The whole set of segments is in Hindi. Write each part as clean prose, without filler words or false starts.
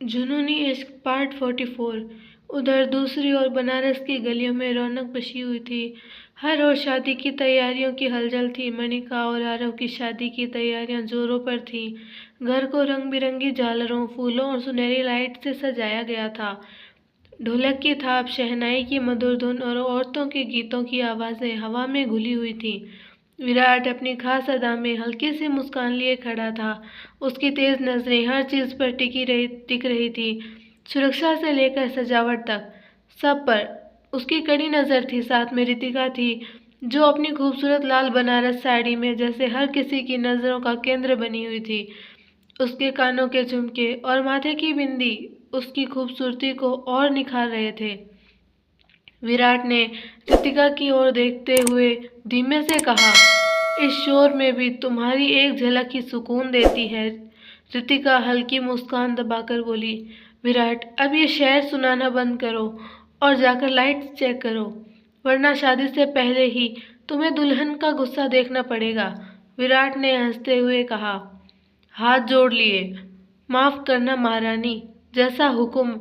जुनूनी इश्क पार्ट 44। उधर दूसरी ओर बनारस की गलियों में रौनक बसी हुई थी। हर ओर शादी की तैयारियों की हलचल थी। मनिका और आरव की शादी की तैयारियां जोरों पर थीं। घर को रंग बिरंगी झालरों, फूलों और सुनहरी लाइट से सजाया गया था। ढोलक की थाप, शहनाई की मधुर धुन और औरतों के गीतों की आवाज़ें हवा में घुली हुई थीं। विराट अपनी खास अदा में हल्की सी मुस्कान लिए खड़ा था। उसकी तेज नजरें हर चीज पर टिक रही थी, सुरक्षा से लेकर सजावट तक, सब पर उसकी कड़ी नजर थी। साथ में रितिका थी, जो अपनी खूबसूरत लाल बनारस साड़ी में जैसे हर किसी की नजरों का केंद्र बनी हुई थी। उसके कानों के झुमके और माथे की बिंदी उसकी खूबसूरती को और निखार रहे थे। विराट ने रितिका की ओर देखते हुए धीमे से कहा, इस शोर में भी तुम्हारी एक झलक ही सुकून देती है। रितिका हल्की मुस्कान दबाकर बोली, विराट अब ये शेर सुनाना बंद करो और जाकर लाइट्स चेक करो, वरना शादी से पहले ही तुम्हें दुल्हन का गुस्सा देखना पड़ेगा। विराट ने हंसते हुए कहा, हाथ जोड़ लिए, माफ करना महारानी, जैसा हुक्म।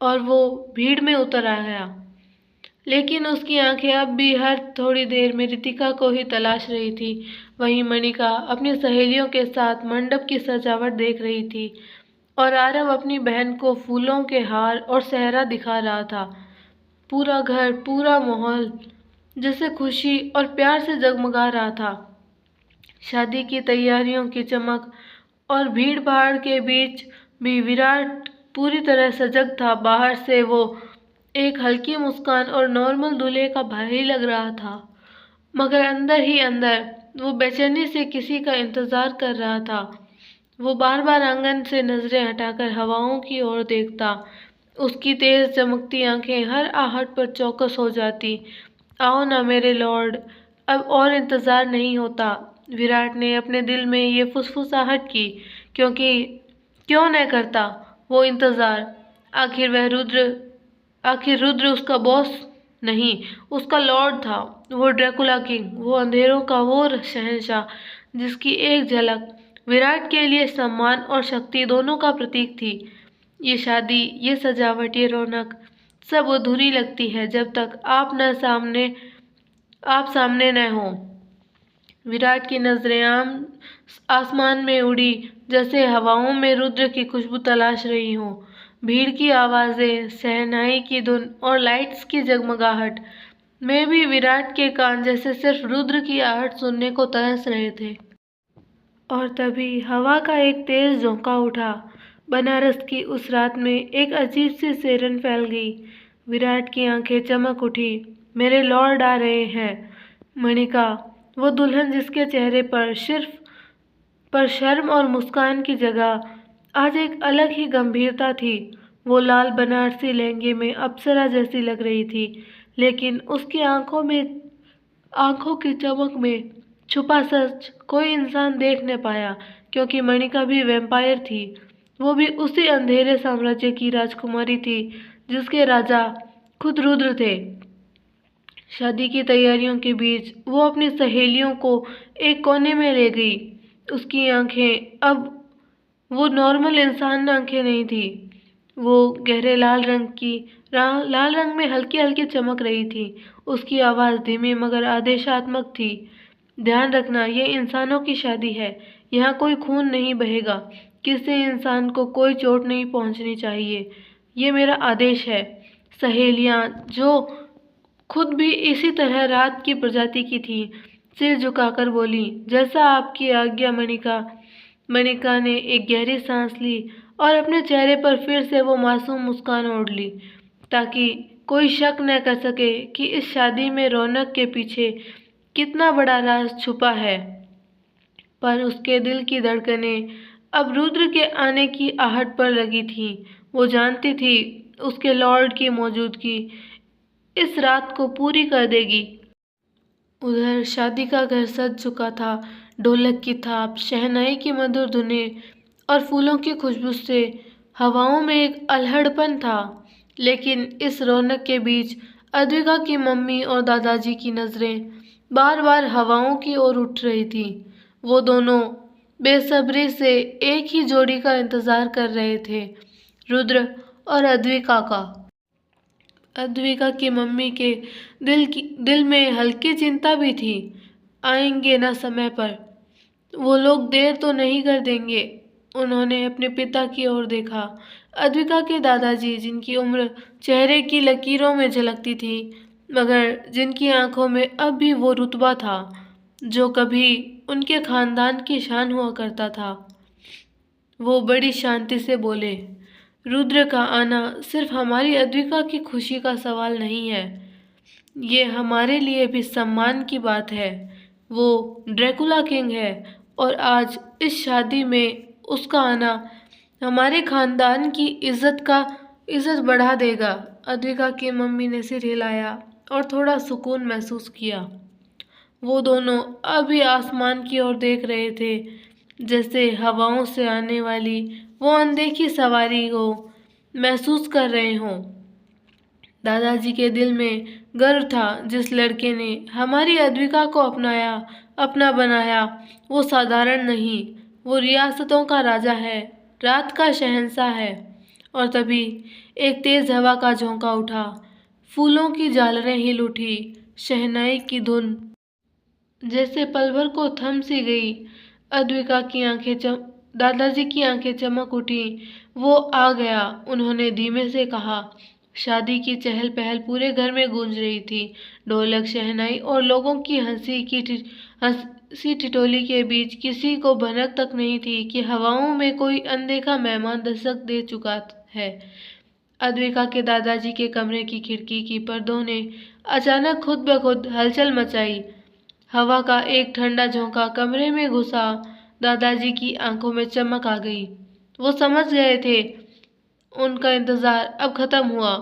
और वो भीड़ में उतर आया। लेकिन उसकी आंखें अब भी हर थोड़ी देर में रितिका को ही तलाश रही थी। वहीं मनिका अपनी सहेलियों के साथ मंडप की सजावट देख रही थी और आरव अपनी बहन को फूलों के हार और सेहरा दिखा रहा था। पूरा घर, पूरा माहौल जैसे खुशी और प्यार से जगमगा रहा था। शादी की तैयारियों की चमक और भीड़ भाड़ के बीच भी विराट पूरी तरह सजग था। बाहर से वो एक हल्की मुस्कान और नॉर्मल दूल्हे का भाई लग रहा था, मगर अंदर ही अंदर वो बेचैनी से किसी का इंतजार कर रहा था। वो बार बार आंगन से नजरें हटाकर हवाओं की ओर देखता। उसकी तेज चमकती आंखें हर आहट पर चौकस हो जाती। आओ ना मेरे लॉर्ड, अब और इंतजार नहीं होता। विराट ने अपने दिल में ये फुसफुसाहट की, क्योंकि क्यों न करता वो इंतजार। आखिर वह रुद्र आखिर रुद्र उसका बॉस नहीं, उसका लॉर्ड था। वो ड्रैकुला किंग, वो अंधेरों का वो शहंशाह, जिसकी एक झलक विराट के लिए सम्मान और शक्ति दोनों का प्रतीक थी। ये शादी, ये सजावट, ये रौनक सब अधूरी लगती है जब तक आप सामने न हो। विराट की नजरें आसमान में उड़ी, जैसे हवाओं में रुद्र की खुशबू तलाश रही हो। भीड़ की आवाजें, शहनाई की धुन और लाइट्स की जगमगाहट में भी विराट के कान जैसे सिर्फ रुद्र की आहट सुनने को तरस रहे थे। और तभी हवा का एक तेज झोंका उठा। बनारस की उस रात में एक अजीब सी सिरन फैल गई। विराट की आंखें चमक उठी। मेरे लॉर्ड आ रहे हैं। मणिका, वो दुल्हन जिसके चेहरे पर शर्म और मुस्कान की जगह आज एक अलग ही गंभीरता थी। वो लाल बनारसी लहंगे में अप्सरा जैसी लग रही थी, लेकिन उसकी आंखों की चमक में छुपा सच कोई इंसान देख न पाया, क्योंकि मणिका भी वैम्पायर थी। वो भी उसी अंधेरे साम्राज्य की राजकुमारी थी जिसके राजा खुद रुद्र थे। शादी की तैयारियों के बीच वो अपनी सहेलियों को एक कोने में ले गई। उसकी आंखें अब वो नॉर्मल इंसान आंखें नहीं थी। वो गहरे लाल रंग में हल्की हल्की चमक रही थी। उसकी आवाज़ धीमी मगर आदेशात्मक थी। ध्यान रखना, ये इंसानों की शादी है। यहाँ कोई खून नहीं बहेगा। किसी इंसान को कोई चोट नहीं पहुँचनी चाहिए। ये मेरा आदेश है। सहेलियाँ, जो खुद भी इसी तरह रात की प्रजाति की थी, सिर झुकाकर बोली, जैसा आपकी आज्ञा मणिका। मणिका ने एक गहरी सांस ली और अपने चेहरे पर फिर से वो मासूम मुस्कान ओढ़ ली, ताकि कोई शक न कर सके कि इस शादी में रौनक के पीछे कितना बड़ा राज छुपा है। पर उसके दिल की धड़कनें अब रुद्र के आने की आहट पर लगी थीं। वो जानती थी उसके लॉर्ड की मौजूदगी इस रात को पूरी कर देगी। उधर शादी का घर सज चुका था। ढोलक की थाप, शहनाई की मधुर धुनें और फूलों की खुशबू से हवाओं में एक अल्हड़पन था। लेकिन इस रौनक के बीच अद्विका की मम्मी और दादाजी की नज़रें बार बार हवाओं की ओर उठ रही थीं। वो दोनों बेसब्री से एक ही जोड़ी का इंतज़ार कर रहे थे। रुद्र और अद्विका का। अद्विका की मम्मी के दिल में हल्की चिंता भी थी। आएंगे ना समय पर, वो लोग देर तो नहीं कर देंगे। उन्होंने अपने पिता की ओर देखा। अद्विका के दादाजी, जिनकी उम्र चेहरे की लकीरों में झलकती थी, मगर जिनकी आंखों में अब भी वो रुतबा था जो कभी उनके खानदान की शान हुआ करता था। वो बड़ी शांति से बोले, रुद्र का आना सिर्फ हमारी अद्विका की खुशी का सवाल नहीं है, ये हमारे लिए भी सम्मान की बात है। वो ड्रैकुला किंग है और आज इस शादी में उसका आना हमारे खानदान की इज्जत बढ़ा देगा। अद्विका की मम्मी ने सिर हिलाया और थोड़ा सुकून महसूस किया। वो दोनों अभी आसमान की ओर देख रहे थे, जैसे हवाओं से आने वाली वो अनदेखी सवारी को महसूस कर रहे हों। दादाजी के दिल में गर्व था, जिस लड़के ने हमारी अद्विका को अपना बनाया, वो साधारण नहीं, वो रियासतों का राजा है, रात का शहंशाह है। और तभी एक तेज हवा का झोंका उठा, फूलों की झालरें हिल उठी, शहनाई की धुन जैसे पल भर को थम सी गई। दादाजी की आंखें चमक उठी। वो आ गया, उन्होंने धीमे से कहा। शादी की चहल पहल पूरे घर में गूंज रही थी। ढोलक, शहनाई और लोगों की हंसी ठिठोली के बीच किसी को भनक तक नहीं थी कि हवाओं में कोई अनदेखा मेहमान दस्तक दे चुका है। अद्विका के दादाजी के कमरे की खिड़की की पर्दों ने अचानक खुद ब खुद हलचल मचाई। हवा का एक ठंडा झोंका कमरे में घुसा। दादाजी की आंखों में चमक आ गई। वो समझ गए थे, उनका इंतजार अब खत्म हुआ।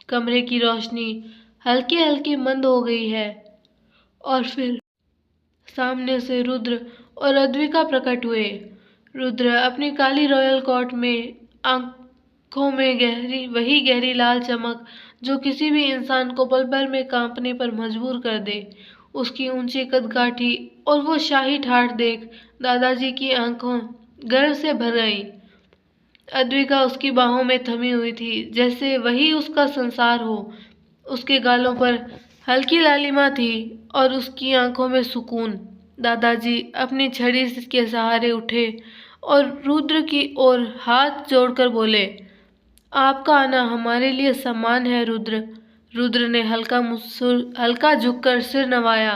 कमरे की रोशनी हल्की हल्की मंद हो गई है और फिर सामने से रुद्र और अद्विका प्रकट हुए। रुद्र अपनी काली रॉयल कोट में, आंखों में वही गहरी लाल चमक जो किसी भी इंसान को पल भर में कांपने पर मजबूर कर दे। उसकी ऊंची कदकाठी और वो शाही ठाठ देख दादाजी की आंखों गर्व से भर गई। अद्विका उसकी बाहों में थमी हुई थी, जैसे वही उसका संसार हो। उसके गालों पर हल्की लालिमा थी और उसकी आंखों में सुकून। दादाजी अपनी छड़ी के सहारे उठे और रुद्र की ओर हाथ जोड़कर बोले, आपका आना हमारे लिए सम्मान है रुद्र। रुद्र ने हल्का झुककर सिर नवाया।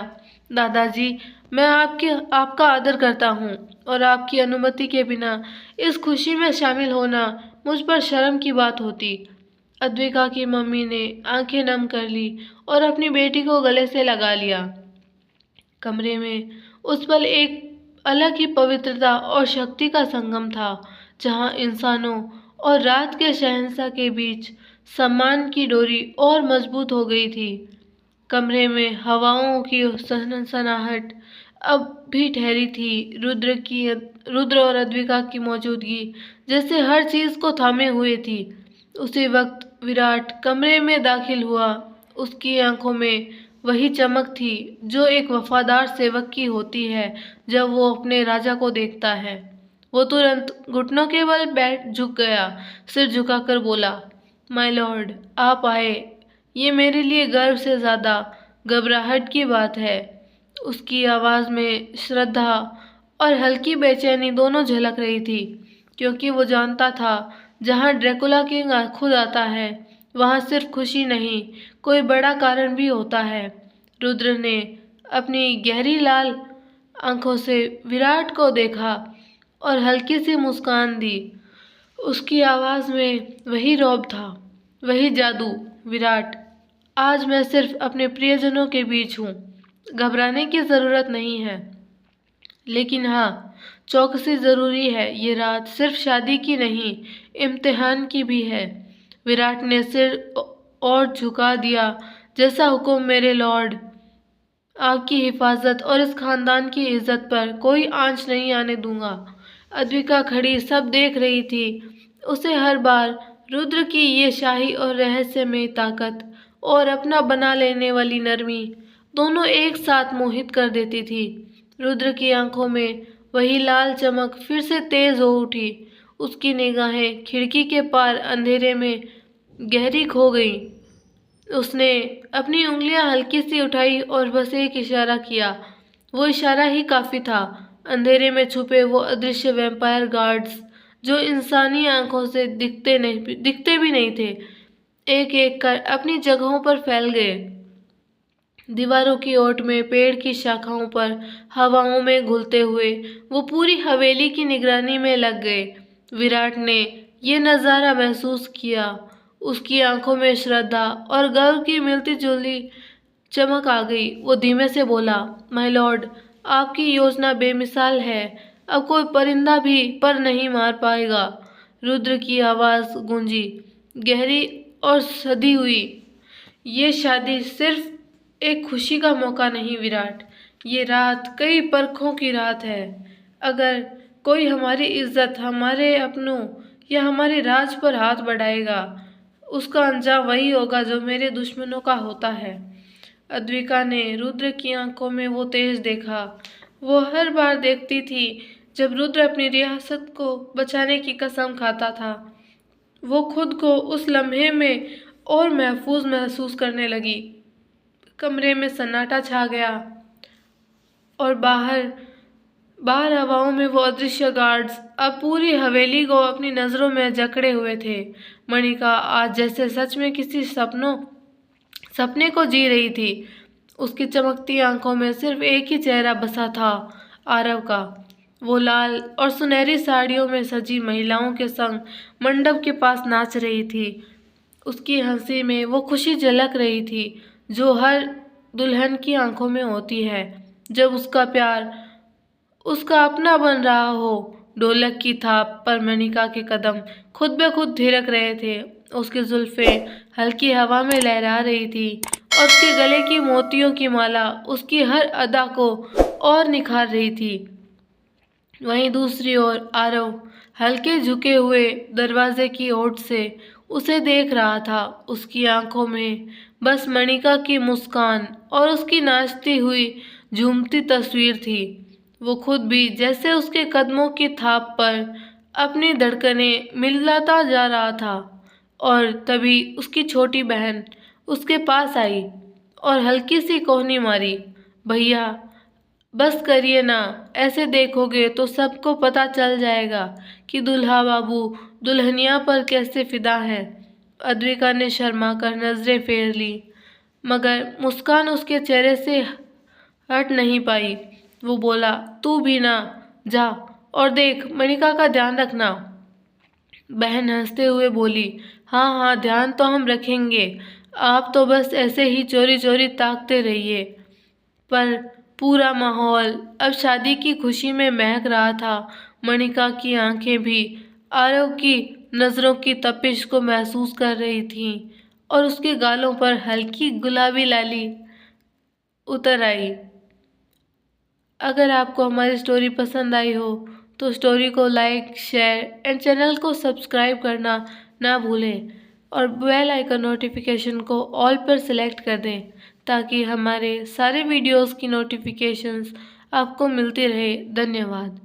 दादाजी, मैं आपका आदर करता हूँ और आपकी अनुमति के बिना इस खुशी में शामिल होना मुझ पर शर्म की बात होती। अद्विका की मम्मी ने आंखें नम कर ली और अपनी बेटी को गले से लगा लिया। कमरे में उस पल एक अलग ही पवित्रता और शक्ति का संगम था, जहाँ इंसानों और रात के शहंशाह के बीच सम्मान की डोरी और मजबूत हो गई थी। कमरे में हवाओं की सनसनाहट अब भी ठहरी थी। रुद्र और अद्विका की मौजूदगी जैसे हर चीज को थामे हुए थी। उसी वक्त विराट कमरे में दाखिल हुआ। उसकी आंखों में वही चमक थी जो एक वफादार सेवक की होती है जब वो अपने राजा को देखता है। वो तुरंत घुटनों के बल झुक गया, सिर झुकाकर बोला, माय लॉर्ड, आप आए, ये मेरे लिए गर्व से ज़्यादा घबराहट की बात है। उसकी आवाज़ में श्रद्धा और हल्की बेचैनी दोनों झलक रही थी, क्योंकि वो जानता था जहाँ ड्रैकुला किंग खुद आता है, वहाँ सिर्फ खुशी नहीं, कोई बड़ा कारण भी होता है। रुद्र ने अपनी गहरी लाल आंखों से विराट को देखा और हल्की सी मुस्कान दी। उसकी आवाज़ में वही रौब था, वही जादू। विराट, आज मैं सिर्फ अपने प्रियजनों के बीच हूँ, घबराने की ज़रूरत नहीं है, लेकिन हाँ, चौकसी ज़रूरी है। ये रात सिर्फ शादी की नहीं, इम्तिहान की भी है। विराट ने सिर और झुका दिया, जैसा हुक्म मेरे लॉर्ड। आपकी हिफाजत और इस खानदान की इज्जत पर कोई आंच नहीं आने दूंगा। अद्विका खड़ी सब देख रही थी। उसे हर बार रुद्र की ये शाही और रहस्यमय ताकत और अपना बना लेने वाली नरमी दोनों एक साथ मोहित कर देती थी। रुद्र की आंखों में वही लाल चमक फिर से तेज हो उठी। उसकी निगाहें खिड़की के पार अंधेरे में गहरी खो गईं। उसने अपनी उंगलियां हल्की सी उठाई और बस एक इशारा किया। वो इशारा ही काफ़ी था। अंधेरे में छुपे वो अदृश्य वैम्पायर गार्ड्स, जो इंसानी आंखों से दिखते भी नहीं थे, एक एक कर अपनी जगहों पर फैल गए। दीवारों की ओट में, पेड़ की शाखाओं पर, हवाओं में घुलते हुए वो पूरी हवेली की निगरानी में लग गए। विराट ने ये नज़ारा महसूस किया। उसकी आंखों में श्रद्धा और गर्व की मिलती जुलती चमक आ गई। वो धीमे से बोला, माय लॉर्ड, आपकी योजना बेमिसाल है। अब कोई परिंदा भी पर नहीं मार पाएगा। रुद्र की आवाज़ गूंजी, गहरी और सधी हुई। ये शादी सिर्फ एक खुशी का मौका नहीं विराट, ये रात कई परखों की रात है। अगर कोई हमारी इज्जत, हमारे अपनों या हमारे राज पर हाथ बढ़ाएगा, उसका अंजाम वही होगा जो मेरे दुश्मनों का होता है। अद्विका ने रुद्र की आंखों में वो तेज देखा। वो हर बार देखती थी जब रुद्र अपनी रियासत को बचाने की कसम खाता था। वो खुद को उस लम्हे में और महफूज महसूस करने लगी। कमरे में सन्नाटा छा गया और बाहर हवाओं में वो अदृश्य गार्ड्स अब पूरी हवेली को अपनी नज़रों में जकड़े हुए थे। मणिका आज जैसे सच में किसी सपने को जी रही थी। उसकी चमकती आंखों में सिर्फ एक ही चेहरा बसा था, आरव का। वो लाल और सुनहरी साड़ियों में सजी महिलाओं के संग मंडप के पास नाच रही थी। उसकी हंसी में वो खुशी झलक रही थी जो हर दुल्हन की आंखों में होती है जब उसका प्यार उसका अपना बन रहा हो। ढोलक की थाप पर मणिका के कदम खुद ब खुद थिरक रहे थे। उसकी जुल्फें हल्की हवा में लहरा रही थी और उसके गले की मोतियों की माला उसकी हर अदा को और निखार रही थी। वहीं दूसरी ओर आरव हल्के झुके हुए दरवाजे की ओट से उसे देख रहा था। उसकी आंखों में बस मणिका की मुस्कान और उसकी नाचती हुई झूमती तस्वीर थी। वो खुद भी जैसे उसके कदमों की थाप पर अपनी धड़कनें मिलाता जा रहा था। और तभी उसकी छोटी बहन उसके पास आई और हल्की सी कोहनी मारी, भैया बस करिए ना, ऐसे देखोगे तो सबको पता चल जाएगा कि दुल्हा बाबू दुल्हनिया पर कैसे फिदा है। अद्विका ने शर्मा कर नजरें फेर ली, मगर मुस्कान उसके चेहरे से हट नहीं पाई। वो बोला, तू भी ना, जा और देख, मणिका का ध्यान रखना। बहन हंसते हुए बोली, हाँ हाँ, ध्यान तो हम रखेंगे, आप तो बस ऐसे ही चोरी चोरी ताकते रहिए। पर पूरा माहौल अब शादी की खुशी में महक रहा था। मणिका की आंखें भी आरव की नज़रों की तपिश को महसूस कर रही थीं और उसके गालों पर हल्की गुलाबी लाली उतर आई। अगर आपको हमारी स्टोरी पसंद आई हो तो स्टोरी को लाइक, शेयर एंड चैनल को सब्सक्राइब करना ना भूलें और बेल आइकन नोटिफिकेशन को ऑल पर सिलेक्ट कर दें ताकि हमारे सारे वीडियोस की नोटिफिकेशंस आपको मिलती रहे। धन्यवाद।